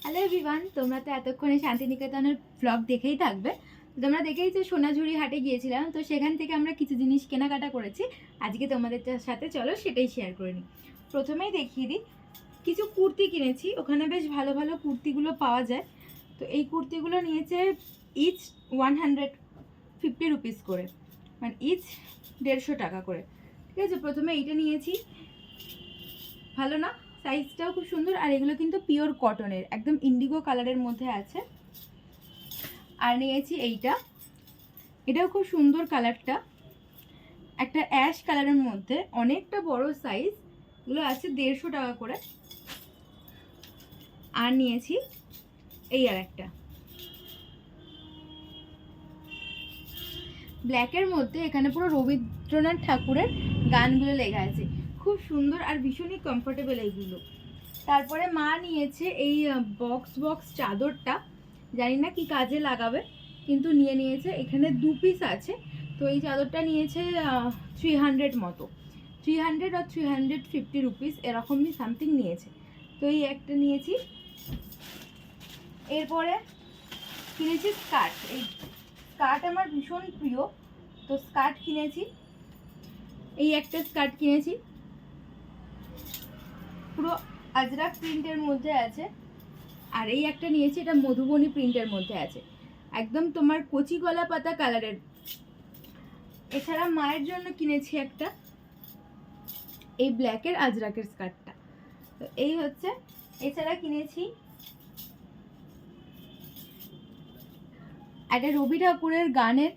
Hello everyone, তোমরা তো এতক্ষণে শান্তিনিকেতনের ব্লগ দেখেই থাকবে। তোমরা দেখেই যে সোনাঝুরি হাটে গিয়েছিলাম, তো সেখান থেকে আমরা কিছু জিনিস কেনাকাটা করেছি। আজকে তোমাদের সাথে চলো সেটাই শেয়ার করে নিই। প্রথমেই দেখিয়ে দিই, কিছু কুর্তি কিনেছি। ওখানে বেশ ভালো ভালো কুর্তিগুলো পাওয়া যায়। তো এই কুর্তিগুলো নিয়েছে ইচ 150 রুপিস করে, মানে ইচ 150 টাকা করে। ঠিক আছে, প্রথমে এইটা নিয়েছি, ভালো না? সাইজটাও খুব সুন্দর। আর এগুলো কিন্তু পিওর কটনের, একদম ইন্ডিগো কালারের মধ্যে আছে। আর নিয়েছি এইটা, এটাও খুব সুন্দর কালারটা, একটা অ্যাশ কালারের মধ্যে, অনেকটা বড় সাইজ, এগুলো আছে 150 টাকা করে। আর নিয়েছি এই আর একটা ব্ল্যাকের মধ্যে, এখানে পুরো রবীন্দ্রনাথ ঠাকুরের গানগুলো লেখা আছে, খুব সুন্দর আর ভীষণই কমফোর্টেবল এইগুলো। তারপরে মা নিয়েছে এই বক্স চাদরটা, জানি না কি কাজে লাগাবে, কিন্তু নিয়েছে। এখানে 2 পিস আছে। তো এই চাদরটা নিয়েছে 300 মতো, 300 আর 350 রুপিস এরকমই সামথিং নিয়েছে। তো এই একটা নিয়েছি। এরপরে কিনেছি স্কার্ট। এই স্কার্ট আমার ভীষণ প্রিয়, তো স্কার্ট কিনেছি। এই একটা স্কার্ট কিনেছি, পুরো আজরাক প্রিন্টের মধ্যে আছে। আর এই একটা নিয়েছি, এটা মধুবনী প্রিন্টের মধ্যে আছে, একদম তোমার কচি গলা পাতা কালারের। এছাড়া মায়ের জন্য কিনেছি একটা এই ব্ল্যাকের আজরাকের স্কার্টটা। তো এই হচ্ছে। এছাড়া কিনেছি একটা রবি ঠাকুরের গানের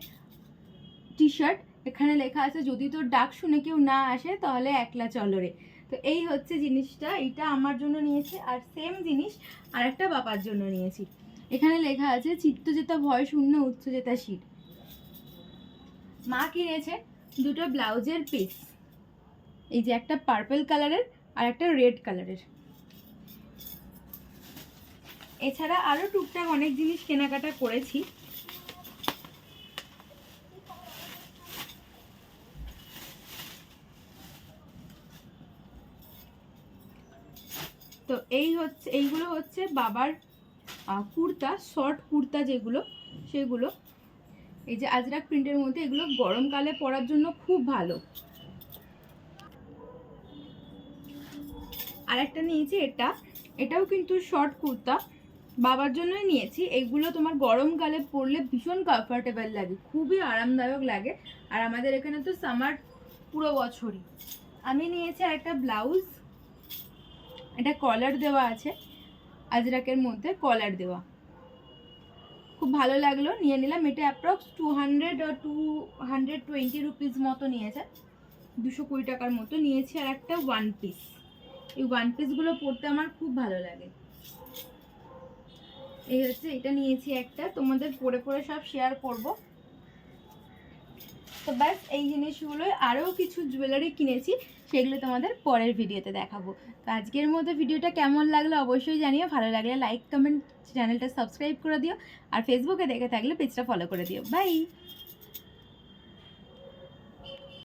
টি শার্ট, এখানে লেখা আছে যদি তোর ডাক শুনে কেউ না আসে তাহলে একলা চলো রে। তো এই হচ্ছে জিনিসটা, এটা আমার জন্য নিয়েছি। আর সেম জিনিস আর একটা বাবার জন্য নিয়েছি, এখানে লেখা আছে চিত্ত যেতা ভয় শূন্য উচ্চ যেতা শির। মা কিনেছে দুটো ব্লাউজের পিস, এই যে একটা পার্পল কালারের আর একটা রেড কালারের। এছাড়া আরও টুকটাক অনেক জিনিস কেনাকাটা করেছি। তো এইগুলো হচ্ছে বাবার কুর্তা, শর্ট কুর্তা যেগুলো, সেগুলো এই যে আজরাক প্রিন্টের মধ্যে, এগুলো গরমকালে পরার জন্য খুব ভালো। আর একটা নিয়েছি, এটাও কিন্তু শর্ট কুর্তা, বাবার জন্যই নিয়েছি। এগুলো তোমার গরমকালে পরলে ভীষণ কমফোর্টেবল লাগে, খুবই আরামদায়ক লাগে। আর আমাদের এখানে তো সামার পুরো বছরই। আমি নিয়েছি আর একটা ব্লাউজ, এটা কলার দেওয়া আছে, আজরাকের মধ্যে কলার দেওয়া, খুব ভালো লাগলো, নিয়ে নিলাম। এটা অ্যাপ্রক্স 200 আর 220 রুপিস মতো নিয়েছে, 220 টাকার মতো নিয়েছি। আর একটা ওয়ান পিস, এই ওয়ান পিসগুলো পরতে আমার খুব ভালো লাগে। এই হচ্ছে, এটা নিয়েছি একটা, তোমাদের পরে পরে সব শেয়ার করব। তো ব্যাস এই জিনিসগুলোই, আরও কিছু জুয়েলারি কিনেছি, সেগুলো তোমাদের পরের ভিডিওতে দেখাবো। তো আজকের মধ্যে ভিডিওটা কেমন লাগলো অবশ্যই জানিও, ভালো লাগলে লাইক কমেন্ট, চ্যানেলটা সাবস্ক্রাইব করে দিও। আর ফেসবুকে দেখে থাকলে পেজটা ফলো করে দিও। বাই।